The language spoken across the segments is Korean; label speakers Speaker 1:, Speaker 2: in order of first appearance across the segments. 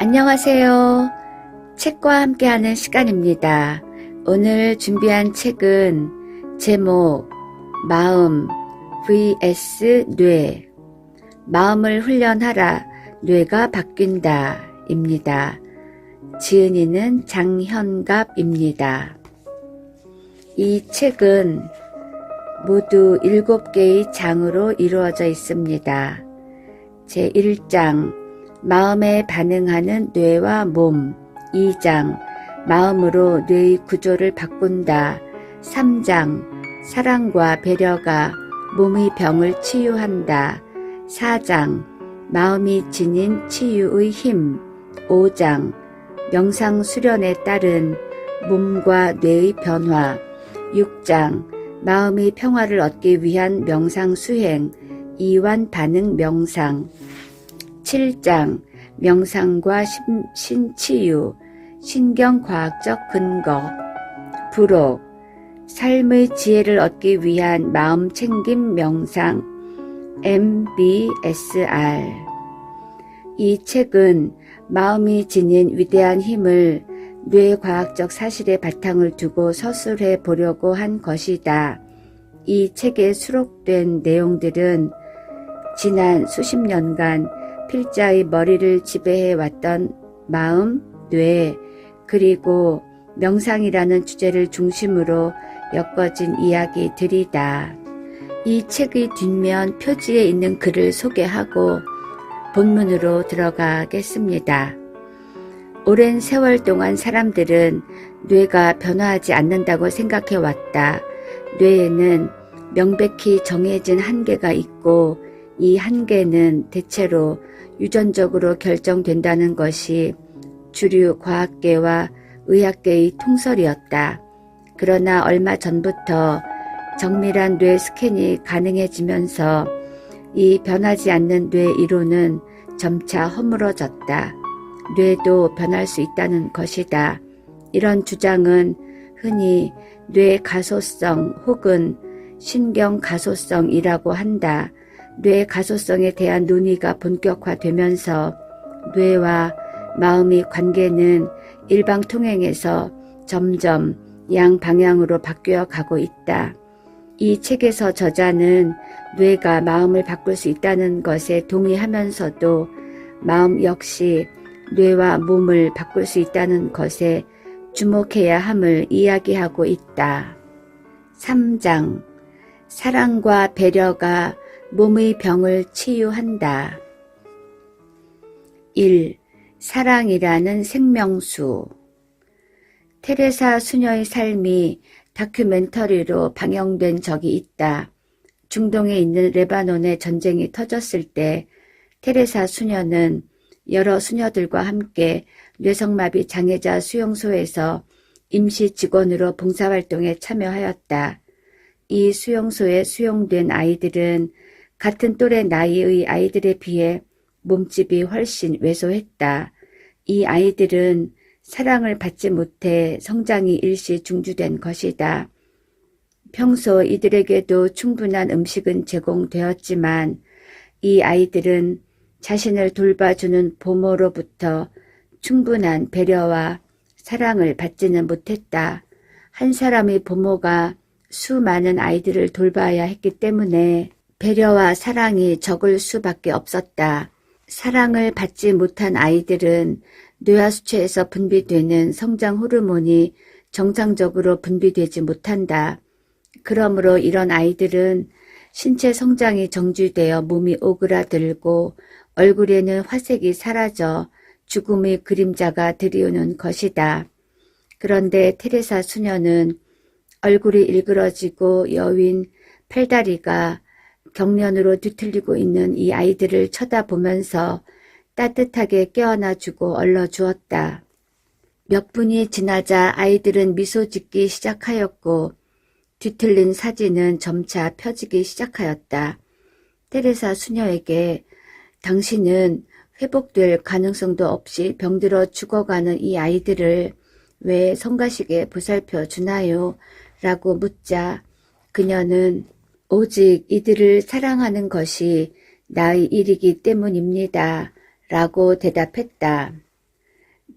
Speaker 1: 안녕하세요. 책과 함께하는 시간입니다. 오늘 준비한 책은 제목 마음 vs 뇌, 마음을 훈련하라 뇌가 바뀐다 입니다. 지은이는 장현갑입니다. 이 책은 모두 7개의 장으로 이루어져 있습니다. 제1장 마음에 반응하는 뇌와 몸, 2장 마음으로 뇌의 구조를 바꾼다, 3장 사랑과 배려가 몸의 병을 치유한다, 4장 마음이 지닌 치유의 힘, 5장 명상 수련에 따른 몸과 뇌의 변화, 6장 마음의 평화를 얻기 위한 명상 수행, 이완 반응 명상, 7장 명상과 신치유, 신경과학적 근거, 부록, 삶의 지혜를 얻기 위한 마음 챙김 명상, MBSR. 이 책은 마음이 지닌 위대한 힘을 뇌과학적 사실에 바탕을 두고 서술해 보려고 한 것이다. 이 책에 수록된 내용들은 지난 수십 년간 필자의 머리를 지배해왔던 마음, 뇌, 그리고 명상이라는 주제를 중심으로 엮어진 이야기들이다. 이 책의 뒷면 표지에 있는 글을 소개하고 본문으로 들어가겠습니다. 오랜 세월 동안 사람들은 뇌가 변화하지 않는다고 생각해왔다. 뇌에는 명백히 정해진 한계가 있고 이 한계는 대체로 유전적으로 결정된다는 것이 주류 과학계와 의학계의 통설이었다. 그러나 얼마 전부터 정밀한 뇌 스캔이 가능해지면서 이 변하지 않는 뇌 이론은 점차 허물어졌다. 뇌도 변할 수 있다는 것이다. 이런 주장은 흔히 뇌 가소성 혹은 신경 가소성이라고 한다. 뇌 가소성에 대한 논의가 본격화되면서 뇌와 마음의 관계는 일방통행에서 점점 양방향으로 바뀌어 가고 있다. 이 책에서 저자는 뇌가 마음을 바꿀 수 있다는 것에 동의하면서도 마음 역시 뇌와 몸을 바꿀 수 있다는 것에 주목해야 함을 이야기하고 있다. 3장 사랑과 배려가 몸의 병을 치유한다. 1. 사랑이라는 생명수. 테레사 수녀의 삶이 다큐멘터리로 방영된 적이 있다. 중동에 있는 레바논의 전쟁이 터졌을 때 테레사 수녀는 여러 수녀들과 함께 뇌성마비 장애자 수용소에서 임시 직원으로 봉사활동에 참여하였다. 이 수용소에 수용된 아이들은 같은 또래 나이의 아이들에 비해 몸집이 훨씬 왜소했다. 이 아이들은 사랑을 받지 못해 성장이 일시 중지된 것이다. 평소 이들에게도 충분한 음식은 제공되었지만 이 아이들은 자신을 돌봐주는 부모로부터 충분한 배려와 사랑을 받지는 못했다. 한 사람의 부모가 수많은 아이들을 돌봐야 했기 때문에 배려와 사랑이 적을 수밖에 없었다. 사랑을 받지 못한 아이들은 뇌하수체에서 분비되는 성장 호르몬이 정상적으로 분비되지 못한다. 그러므로 이런 아이들은 신체 성장이 정지되어 몸이 오그라들고 얼굴에는 화색이 사라져 죽음의 그림자가 드리우는 것이다. 그런데 테레사 수녀는 얼굴이 일그러지고 여윈 팔다리가 경련으로 뒤틀리고 있는 이 아이들을 쳐다보면서 따뜻하게 껴안아주고 얼러주었다. 몇 분이 지나자 아이들은 미소 짓기 시작하였고 뒤틀린 사진은 점차 펴지기 시작하였다. 테레사 수녀에게 당신은 회복될 가능성도 없이 병들어 죽어가는 이 아이들을 왜 성가시게 보살펴 주나요? 라고 묻자 그녀는 오직 이들을 사랑하는 것이 나의 일이기 때문입니다. 라고 대답했다.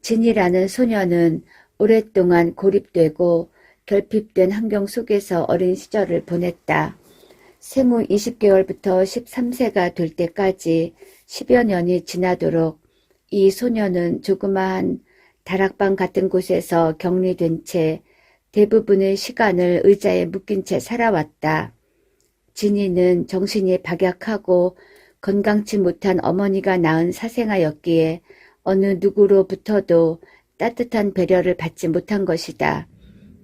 Speaker 1: 진이라는 소녀는 오랫동안 고립되고 결핍된 환경 속에서 어린 시절을 보냈다. 생후 20개월부터 13세가 될 때까지 10여 년이 지나도록 이 소녀는 조그마한 다락방 같은 곳에서 격리된 채 대부분의 시간을 의자에 묶인 채 살아왔다. 진이는 정신이 박약하고 건강치 못한 어머니가 낳은 사생아였기에 어느 누구로부터도 따뜻한 배려를 받지 못한 것이다.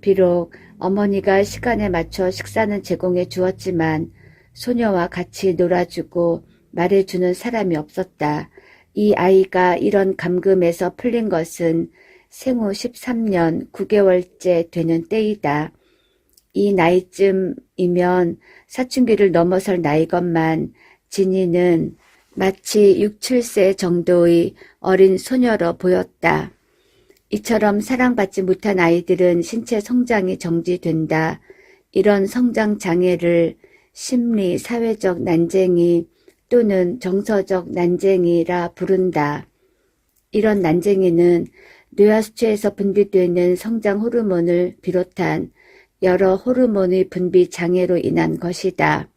Speaker 1: 비록 어머니가 시간에 맞춰 식사는 제공해 주었지만 소녀와 같이 놀아주고 말해주는 사람이 없었다. 이 아이가 이런 감금에서 풀린 것은 생후 13년 9개월째 되는 때이다. 이 나이쯤이면 사춘기를 넘어설 나이건만 진이는 마치 6, 7세 정도의 어린 소녀로 보였다. 이처럼 사랑받지 못한 아이들은 신체 성장이 정지된다. 이런 성장 장애를 심리, 사회적 난쟁이 또는 정서적 난쟁이라 부른다. 이런 난쟁이는 뇌하수체에서 분비되는 성장 호르몬을 비롯한 여러 호르몬의 분비 장애로 인한 것이다.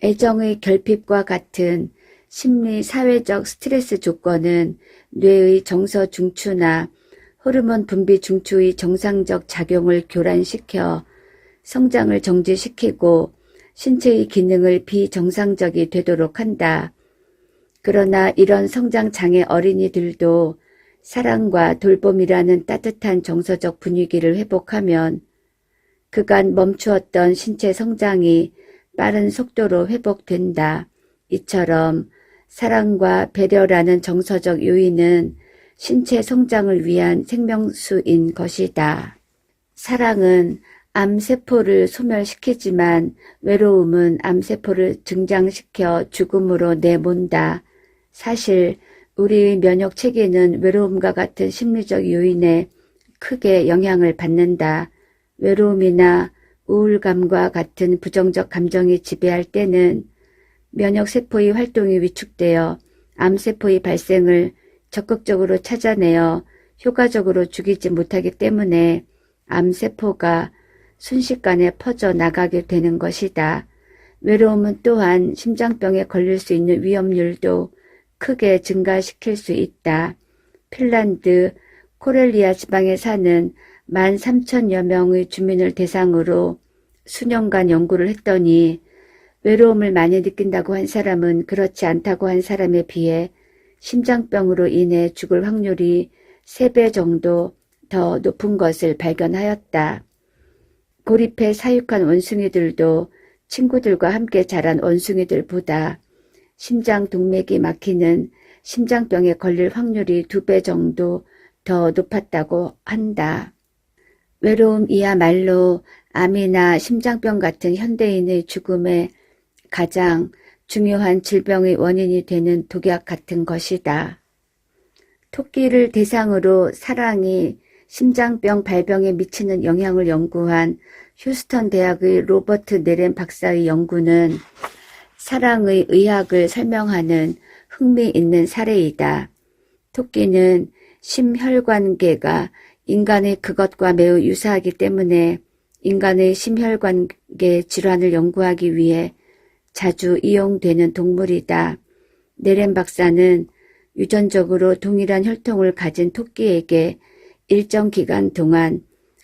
Speaker 1: 애정의 결핍과 같은 심리, 사회적 스트레스 조건은 뇌의 정서 중추나 호르몬 분비 중추의 정상적 작용을 교란시켜 성장을 정지시키고 신체의 기능을 비정상적이 되도록 한다. 그러나 이런 성장장애 어린이들도 사랑과 돌봄이라는 따뜻한 정서적 분위기를 회복하면 그간 멈추었던 신체 성장이 빠른 속도로 회복된다. 이처럼 사랑과 배려라는 정서적 요인은 신체 성장을 위한 생명수인 것이다. 사랑은 암세포를 소멸시키지만 외로움은 암세포를 증장시켜 죽음으로 내몬다. 사실 우리의 면역체계는 외로움과 같은 심리적 요인에 크게 영향을 받는다. 외로움이나 우울감과 같은 부정적 감정이 지배할 때는 면역세포의 활동이 위축되어 암세포의 발생을 적극적으로 찾아내어 효과적으로 죽이지 못하기 때문에 암세포가 순식간에 퍼져 나가게 되는 것이다. 외로움은 또한 심장병에 걸릴 수 있는 위험률도 크게 증가시킬 수 있다. 핀란드 코렐리아 지방에 사는 13,000여 명의 주민을 대상으로 수년간 연구를 했더니 외로움을 많이 느낀다고 한 사람은 그렇지 않다고 한 사람에 비해 심장병으로 인해 죽을 확률이 3배 정도 더 높은 것을 발견하였다. 고립해 사육한 원숭이들도 친구들과 함께 자란 원숭이들보다 심장 동맥이 막히는 심장병에 걸릴 확률이 2배 정도 더 높았다고 한다. 외로움이야말로 암이나 심장병 같은 현대인의 죽음에 가장 중요한 질병의 원인이 되는 독약 같은 것이다. 토끼를 대상으로 사랑이 심장병 발병에 미치는 영향을 연구한 휴스턴 대학의 로버트 네렌 박사의 연구는 사랑의 의학을 설명하는 흥미있는 사례이다. 토끼는 심혈관계가 인간의 그것과 매우 유사하기 때문에 인간의 심혈관계 질환을 연구하기 위해 자주 이용되는 동물이다. 네렌 박사는 유전적으로 동일한 혈통을 가진 토끼에게 일정 기간 동안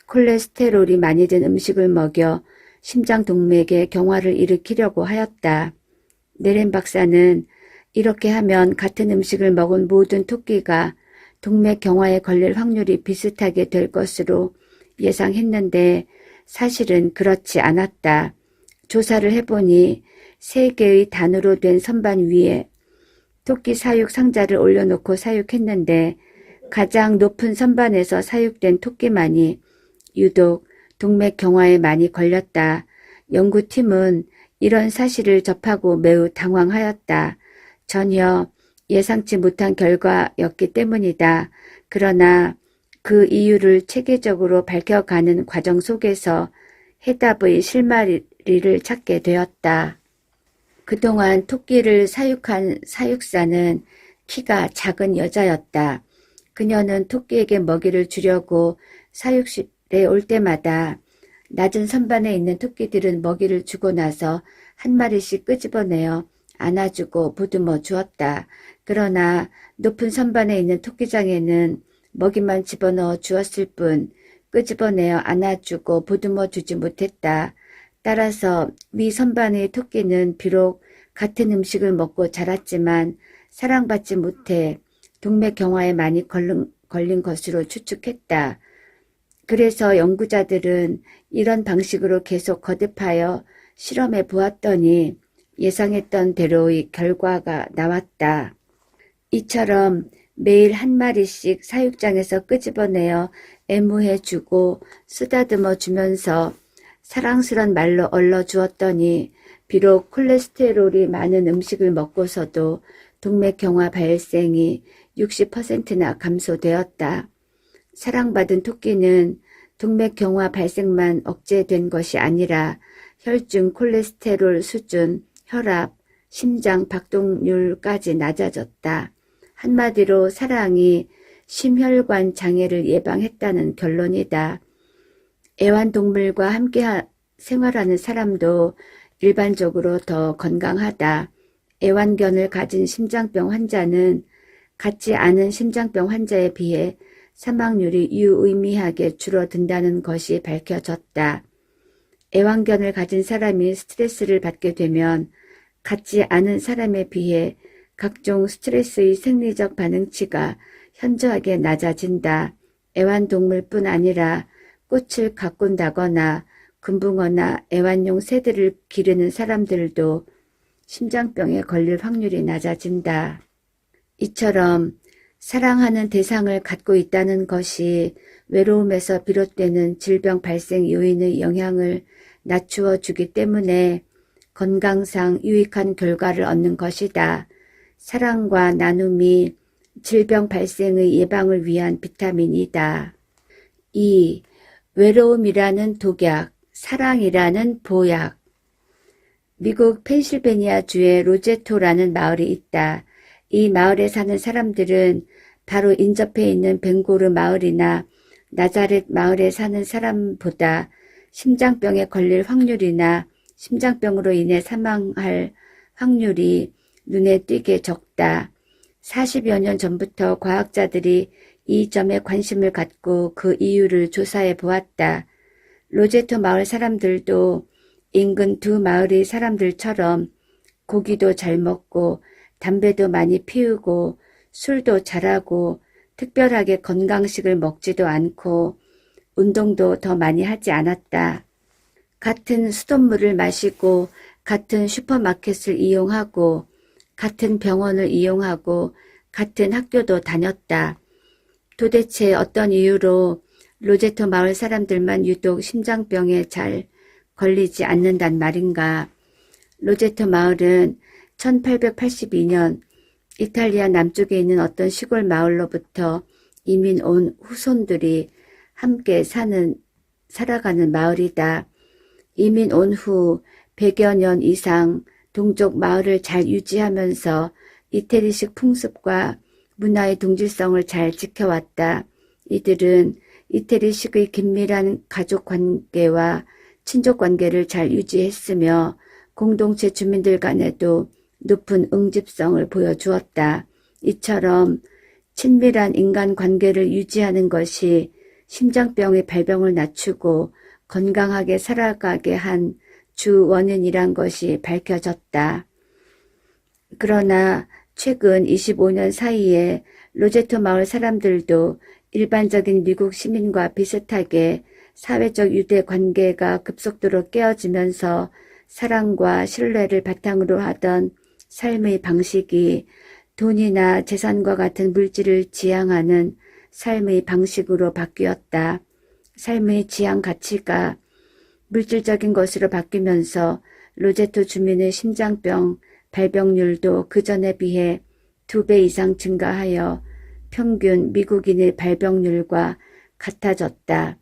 Speaker 1: 콜레스테롤이 많이 든 음식을 먹여 심장 동맥에 경화를 일으키려고 하였다. 네렌 박사는 이렇게 하면 같은 음식을 먹은 모든 토끼가 동맥 경화에 걸릴 확률이 비슷하게 될 것으로 예상했는데 사실은 그렇지 않았다. 조사를 해보니 3개의 단으로 된 선반 위에 토끼 사육 상자를 올려놓고 사육했는데 가장 높은 선반에서 사육된 토끼만이 유독 동맥 경화에 많이 걸렸다. 연구팀은 이런 사실을 접하고 매우 당황하였다. 전혀 예상치 못한 결과였기 때문이다. 그러나 그 이유를 체계적으로 밝혀가는 과정 속에서 해답의 실마리를 찾게 되었다. 그동안 토끼를 사육한 사육사는 키가 작은 여자였다. 그녀는 토끼에게 먹이를 주려고 사육실에 올 때마다 낮은 선반에 있는 토끼들은 먹이를 주고 나서 한 마리씩 끄집어내어 안아주고 보듬어 주었다. 그러나 높은 선반에 있는 토끼장에는 먹이만 집어넣어 주었을 뿐 끄집어내어 안아주고 보듬어 주지 못했다. 따라서 위 선반의 토끼는 비록 같은 음식을 먹고 자랐지만 사랑받지 못해 동맥경화에 많이 걸린 것으로 추측했다. 그래서 연구자들은 이런 방식으로 계속 거듭하여 실험해 보았더니 예상했던 대로의 결과가 나왔다. 이처럼 매일 한 마리씩 사육장에서 끄집어내어 애무해주고 쓰다듬어 주면서 사랑스런 말로 얼러주었더니 비록 콜레스테롤이 많은 음식을 먹고서도 동맥경화 발생이 60%나 감소되었다. 사랑받은 토끼는 동맥경화 발생만 억제된 것이 아니라 혈중 콜레스테롤 수준, 혈압, 심장 박동률까지 낮아졌다. 한마디로 사랑이 심혈관 장애를 예방했다는 결론이다. 애완동물과 함께 생활하는 사람도 일반적으로 더 건강하다. 애완견을 가진 심장병 환자는 갖지 않은 심장병 환자에 비해 사망률이 유의미하게 줄어든다는 것이 밝혀졌다. 애완견을 가진 사람이 스트레스를 받게 되면 갖지 않은 사람에 비해 각종 스트레스의 생리적 반응치가 현저하게 낮아진다. 애완동물뿐 아니라 꽃을 가꾼다거나 금붕어나 애완용 새들을 기르는 사람들도 심장병에 걸릴 확률이 낮아진다. 이처럼 사랑하는 대상을 갖고 있다는 것이 외로움에서 비롯되는 질병 발생 요인의 영향을 낮추어 주기 때문에 건강상 유익한 결과를 얻는 것이다. 사랑과 나눔이 질병 발생의 예방을 위한 비타민이다. 2. 외로움이라는 독약, 사랑이라는 보약. 미국 펜실베니아주에 로제토라는 마을이 있다. 이 마을에 사는 사람들은 바로 인접해 있는 벵고르 마을이나 나자렛 마을에 사는 사람보다 심장병에 걸릴 확률이나 심장병으로 인해 사망할 확률이 눈에 띄게 적다. 40여 년 전부터 과학자들이 이 점에 관심을 갖고 그 이유를 조사해 보았다. 로제토 마을 사람들도 인근 두 마을의 사람들처럼 고기도 잘 먹고 담배도 많이 피우고 술도 잘하고 특별하게 건강식을 먹지도 않고 운동도 더 많이 하지 않았다. 같은 수돗물을 마시고 같은 슈퍼마켓을 이용하고 같은 병원을 이용하고 같은 학교도 다녔다. 도대체 어떤 이유로 로제토 마을 사람들만 유독 심장병에 잘 걸리지 않는단 말인가. 로제토 마을은 1882년 이탈리아 남쪽에 있는 어떤 시골 마을로부터 이민 온 후손들이 함께 살아가는 마을이다. 이민 온 후 100여 년 이상 동족 마을을 잘 유지하면서 이태리식 풍습과 문화의 동질성을 잘 지켜왔다. 이들은 이태리식의 긴밀한 가족관계와 친족관계를 잘 유지했으며 공동체 주민들 간에도 높은 응집성을 보여주었다. 이처럼 친밀한 인간관계를 유지하는 것이 심장병의 발병을 낮추고 건강하게 살아가게 한 주 원인이란 것이 밝혀졌다. 그러나 최근 25년 사이에 로제토 마을 사람들도 일반적인 미국 시민과 비슷하게 사회적 유대 관계가 급속도로 깨어지면서 사랑과 신뢰를 바탕으로 하던 삶의 방식이 돈이나 재산과 같은 물질을 지향하는 삶의 방식으로 바뀌었다. 삶의 지향 가치가 물질적인 것으로 바뀌면서 로제토 주민의 심장병 발병률도 그전에 비해 2배 이상 증가하여 평균 미국인의 발병률과 같아졌다.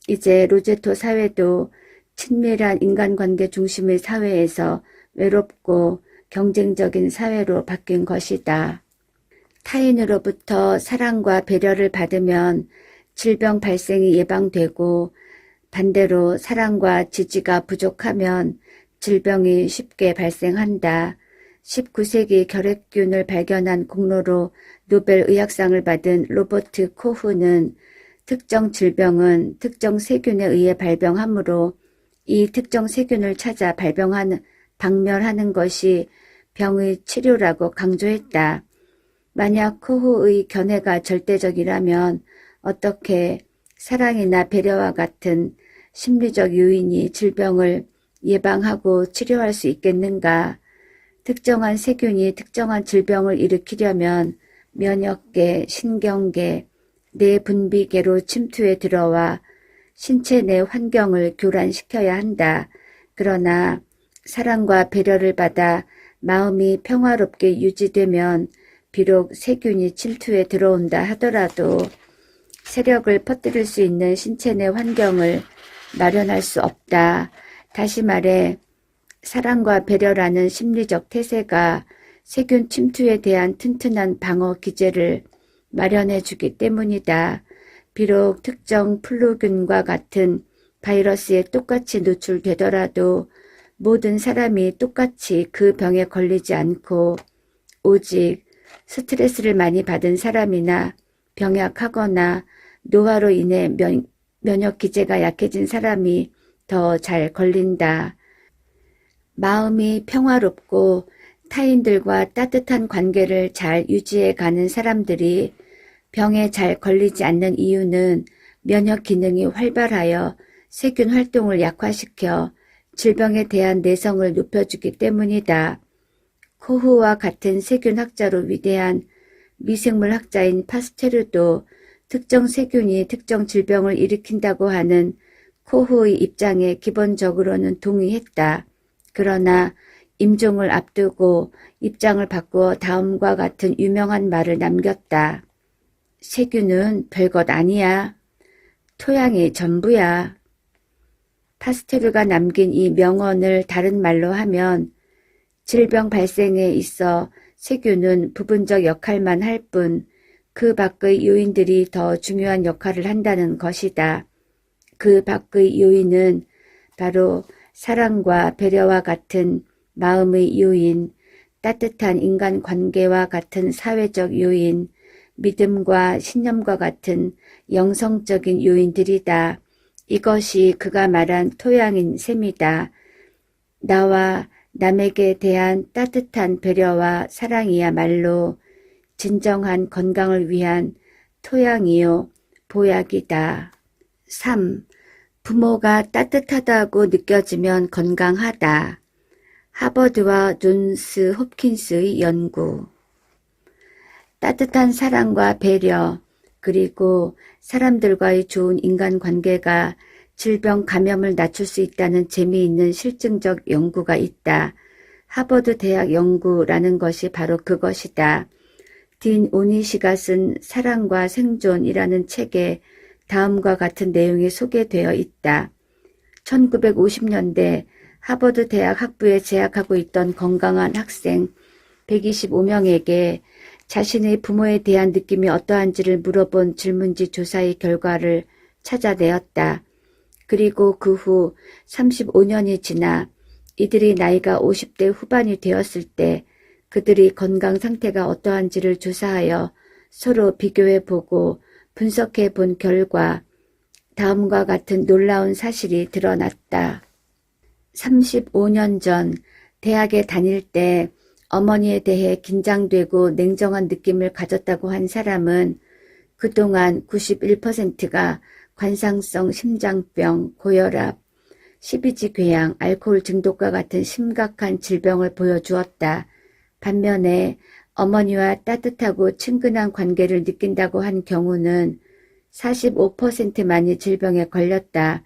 Speaker 1: 이제 로제토 사회도 친밀한 인간관계 중심의 사회에서 외롭고 경쟁적인 사회로 바뀐 것이다. 타인으로부터 사랑과 배려를 받으면 질병 발생이 예방되고 반대로 사랑과 지지가 부족하면 질병이 쉽게 발생한다. 19세기 결핵균을 발견한 공로로 노벨 의학상을 받은 로버트 코흐는 특정 질병은 특정 세균에 의해 발병하므로 이 특정 세균을 찾아 박멸하는 것이 병의 치료라고 강조했다. 만약 코흐의 견해가 절대적이라면 어떻게 사랑이나 배려와 같은 심리적 요인이 질병을 예방하고 치료할 수 있겠는가? 특정한 세균이 특정한 질병을 일으키려면 면역계, 신경계, 내분비계로 침투해 들어와 신체 내 환경을 교란시켜야 한다. 그러나 사랑과 배려를 받아 마음이 평화롭게 유지되면 비록 세균이 침투해 들어온다 하더라도 세력을 퍼뜨릴 수 있는 신체 내 환경을 마련할 수 없다. 다시 말해 사랑과 배려라는 심리적 태세가 세균 침투에 대한 튼튼한 방어 기제를 마련해 주기 때문이다. 비록 특정 플루균과 같은 바이러스에 똑같이 노출되더라도 모든 사람이 똑같이 그 병에 걸리지 않고 오직 스트레스를 많이 받은 사람이나 병약하거나 노화로 인해 면역 기제가 약해진 사람이 더 잘 걸린다. 마음이 평화롭고 타인들과 따뜻한 관계를 잘 유지해 가는 사람들이 병에 잘 걸리지 않는 이유는 면역 기능이 활발하여 세균 활동을 약화시켜 질병에 대한 내성을 높여주기 때문이다. 코흐와 같은 세균학자로 위대한 미생물학자인 파스테르도 특정 세균이 특정 질병을 일으킨다고 하는 코흐의 입장에 기본적으로는 동의했다. 그러나 임종을 앞두고 입장을 바꾸어 다음과 같은 유명한 말을 남겼다. 세균은 별것 아니야. 토양이 전부야. 파스테르가 남긴 이 명언을 다른 말로 하면 질병 발생에 있어 세균은 부분적 역할만 할 뿐 그 밖의 요인들이 더 중요한 역할을 한다는 것이다. 그 밖의 요인은 바로 사랑과 배려와 같은 마음의 요인, 따뜻한 인간관계와 같은 사회적 요인, 믿음과 신념과 같은 영성적인 요인들이다. 이것이 그가 말한 토양인 셈이다. 나와 남에게 대한 따뜻한 배려와 사랑이야말로 진정한 건강을 위한 토양이요 보약이다. 3. 부모가 따뜻하다고 느껴지면 건강하다. 하버드와 존스 홉킨스의 연구. 따뜻한 사랑과 배려 그리고 사람들과의 좋은 인간관계가 질병 감염을 낮출 수 있다는 재미있는 실증적 연구가 있다. 하버드 대학 연구라는 것이 바로 그것이다. 딘 오니시가 쓴 사랑과 생존이라는 책에 다음과 같은 내용이 소개되어 있다. 1950년대 하버드 대학 학부에 재학하고 있던 건강한 학생 125명에게 자신의 부모에 대한 느낌이 어떠한지를 물어본 질문지 조사의 결과를 찾아내었다. 그리고 그 후 35년이 지나 이들이 나이가 50대 후반이 되었을 때 그들이 건강 상태가 어떠한지를 조사하여 서로 비교해보고 분석해본 결과 다음과 같은 놀라운 사실이 드러났다. 35년 전 대학에 다닐 때 어머니에 대해 긴장되고 냉정한 느낌을 가졌다고 한 사람은 그동안 91%가 관상성 심장병, 고혈압, 십이지 궤양, 알코올 중독과 같은 심각한 질병을 보여주었다. 반면에 어머니와 따뜻하고 친근한 관계를 느낀다고 한 경우는 45%만이 질병에 걸렸다.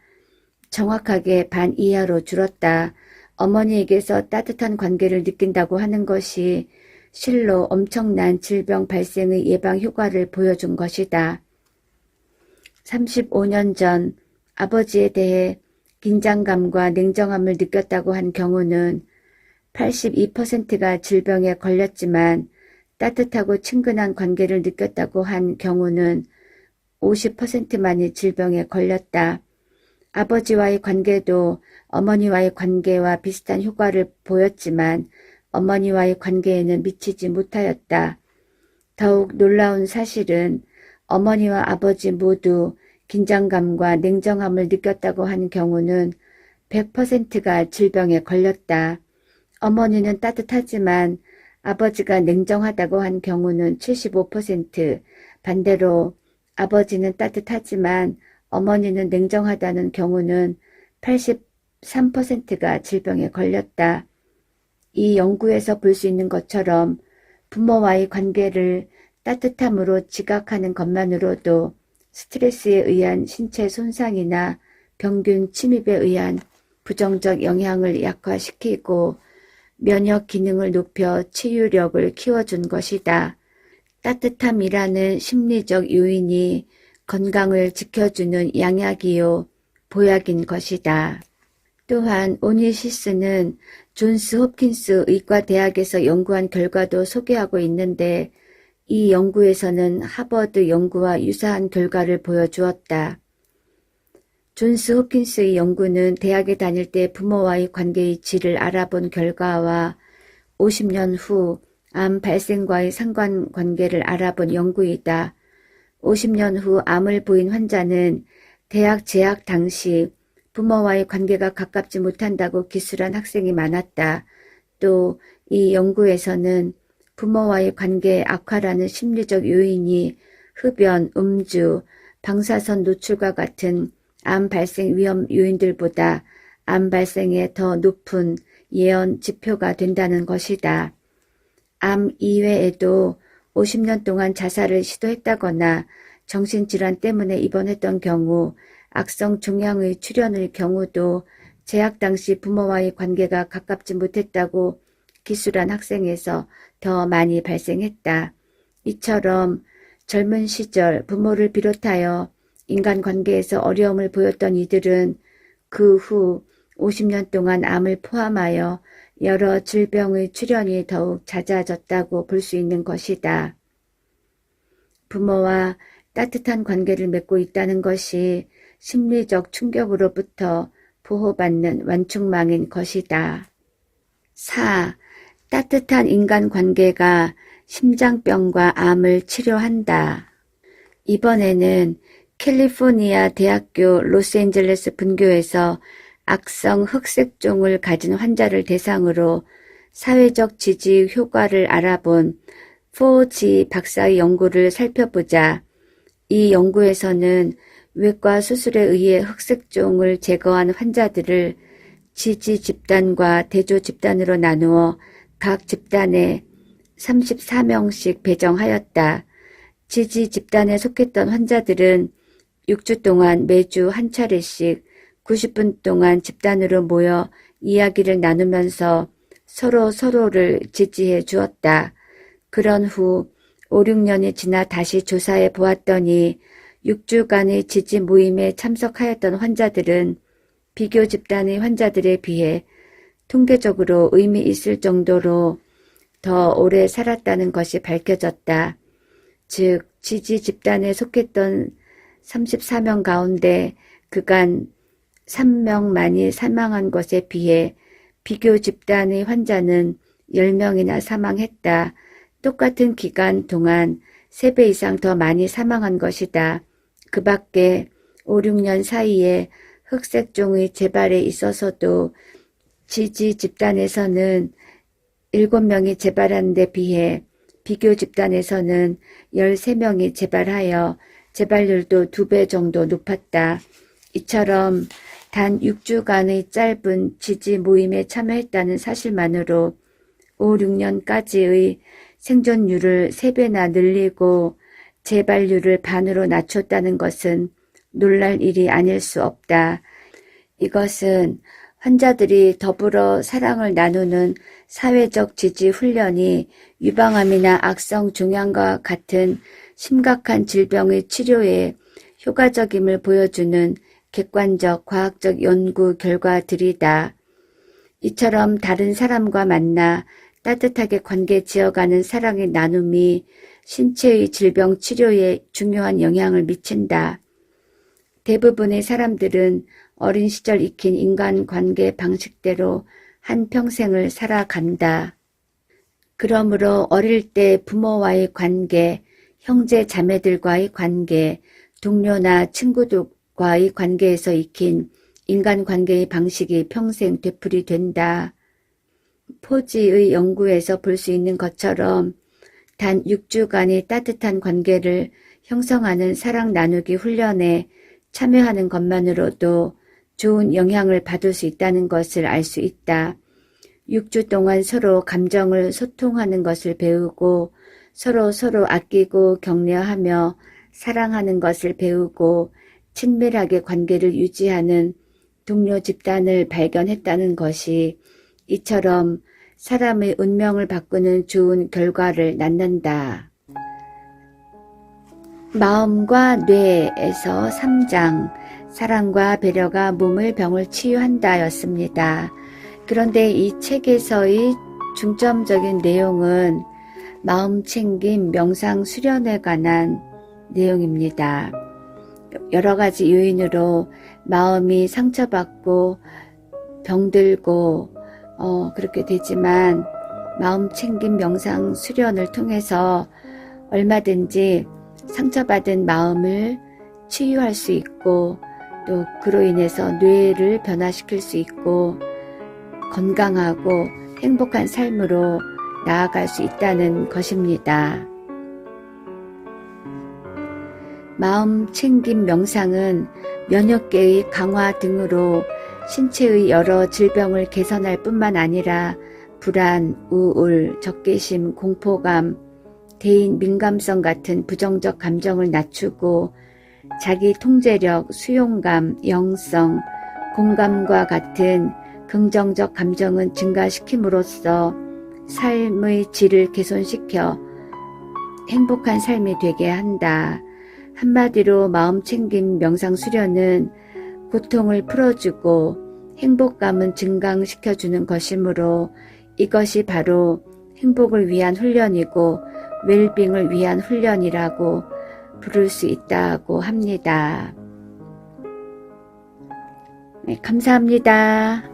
Speaker 1: 정확하게 반 이하로 줄었다. 어머니에게서 따뜻한 관계를 느낀다고 하는 것이 실로 엄청난 질병 발생의 예방 효과를 보여준 것이다. 35년 전 아버지에 대해 긴장감과 냉정함을 느꼈다고 한 경우는 82%가 질병에 걸렸지만 따뜻하고 친근한 관계를 느꼈다고 한 경우는 50%만이 질병에 걸렸다. 아버지와의 관계도 어머니와의 관계와 비슷한 효과를 보였지만 어머니와의 관계에는 미치지 못하였다. 더욱 놀라운 사실은 어머니와 아버지 모두 긴장감과 냉정함을 느꼈다고 하는 경우는 100%가 질병에 걸렸다. 어머니는 따뜻하지만 아버지가 냉정하다고 한 경우는 75%, 반대로 아버지는 따뜻하지만 어머니는 냉정하다는 경우는 83%가 질병에 걸렸다. 이 연구에서 볼 수 있는 것처럼 부모와의 관계를 따뜻함으로 지각하는 것만으로도 스트레스에 의한 신체 손상이나 병균 침입에 의한 부정적 영향을 약화시키고 면역 기능을 높여 치유력을 키워준 것이다. 따뜻함이라는 심리적 요인이 건강을 지켜주는 양약이요 보약인 것이다. 또한 오니시스는 존스 홉킨스 의과대학에서 연구한 결과도 소개하고 있는데 이 연구에서는 하버드 연구와 유사한 결과를 보여주었다. 존스 홉킨스의 연구는 대학에 다닐 때 부모와의 관계의 질을 알아본 결과와 50년 후 암 발생과의 상관관계를 알아본 연구이다. 50년 후 암을 보인 환자는 대학 재학 당시 부모와의 관계가 가깝지 못한다고 기술한 학생이 많았다. 또 이 연구에서는 부모와의 관계의 악화라는 심리적 요인이 흡연, 음주, 방사선 노출과 같은 암 발생 위험 요인들보다 암 발생에 더 높은 예언 지표가 된다는 것이다. 암 이외에도 50년 동안 자살을 시도했다거나 정신질환 때문에 입원했던 경우, 악성 종양의 출현의 경우도 재학 당시 부모와의 관계가 가깝지 못했다고 기술한 학생에서 더 많이 발생했다. 이처럼 젊은 시절 부모를 비롯하여 인간관계에서 어려움을 보였던 이들은 그 후 50년 동안 암을 포함하여 여러 질병의 출현이 더욱 잦아졌다고 볼 수 있는 것이다. 부모와 따뜻한 관계를 맺고 있다는 것이 심리적 충격으로부터 보호받는 완충망인 것이다. 4. 따뜻한 인간관계가 심장병과 암을 치료한다. 이번에는 캘리포니아 대학교 로스앤젤레스 분교에서 악성 흑색종을 가진 환자를 대상으로 사회적 지지 효과를 알아본 포지 박사의 연구를 살펴보자. 이 연구에서는 외과 수술에 의해 흑색종을 제거한 환자들을 지지 집단과 대조 집단으로 나누어 각 집단에 34명씩 배정하였다. 지지 집단에 속했던 환자들은 6주 동안 매주 한 차례씩 90분 동안 집단으로 모여 이야기를 나누면서 서로를 지지해 주었다. 그런 후 5, 6년이 지나 다시 조사해 보았더니 6주간의 지지 모임에 참석하였던 환자들은 비교 집단의 환자들에 비해 통계적으로 의미 있을 정도로 더 오래 살았다는 것이 밝혀졌다. 즉 지지 집단에 속했던 34명 가운데 그간 3명만이 사망한 것에 비해 비교 집단의 환자는 10명이나 사망했다. 똑같은 기간 동안 3배 이상 더 많이 사망한 것이다. 그 밖에 5, 6년 사이에 흑색종의 재발에 있어서도 지지 집단에서는 7명이 재발한 데 비해 비교 집단에서는 13명이 재발하여 재발률도 2배 정도 높았다. 이처럼 단 6주간의 짧은 지지 모임에 참여했다는 사실만으로 5, 6년까지의 생존율을 3배나 늘리고 재발률을 반으로 낮췄다는 것은 놀랄 일이 아닐 수 없다. 이것은 환자들이 더불어 사랑을 나누는 사회적 지지 훈련이 유방암이나 악성 종양과 같은 심각한 질병의 치료에 효과적임을 보여주는 객관적 과학적 연구 결과들이다. 이처럼 다른 사람과 만나 따뜻하게 관계 지어가는 사랑의 나눔이 신체의 질병 치료에 중요한 영향을 미친다. 대부분의 사람들은 어린 시절 익힌 인간관계 방식대로 한평생을 살아간다. 그러므로 어릴 때 부모와의 관계, 형제 자매들과의 관계, 동료나 친구들과의 관계에서 익힌 인간관계의 방식이 평생 되풀이된다. 포지의 연구에서 볼 수 있는 것처럼 단 6주간의 따뜻한 관계를 형성하는 사랑 나누기 훈련에 참여하는 것만으로도 좋은 영향을 받을 수 있다는 것을 알 수 있다. 6주 동안 서로 감정을 소통하는 것을 배우고 서로 아끼고 격려하며 사랑하는 것을 배우고 친밀하게 관계를 유지하는 동료 집단을 발견했다는 것이 이처럼 사람의 운명을 바꾸는 좋은 결과를 낳는다. 마음과 뇌에서 3장 사랑과 배려가 몸의 병을 치유한다 였습니다. 그런데 이 책에서의 중점적인 내용은 마음챙김 명상 수련에 관한 내용입니다. 여러 가지 요인으로 마음이 상처받고 병들고 그렇게 되지만 마음챙김 명상 수련을 통해서 얼마든지 상처받은 마음을 치유할 수 있고 또 그로 인해서 뇌를 변화시킬 수 있고 건강하고 행복한 삶으로 나아갈 수 있다는 것입니다. 마음챙김 명상은 면역계의 강화 등으로 신체의 여러 질병을 개선할 뿐만 아니라 불안, 우울, 적개심, 공포감, 대인 민감성 같은 부정적 감정을 낮추고 자기 통제력, 수용감, 영성, 공감과 같은 긍정적 감정은 증가시킴으로써 삶의 질을 개선시켜 행복한 삶이 되게 한다. 한마디로 마음챙김 명상 수련은 고통을 풀어주고 행복감은 증강시켜주는 것이므로 이것이 바로 행복을 위한 훈련이고 웰빙을 위한 훈련이라고 부를 수 있다고 합니다. 네, 감사합니다.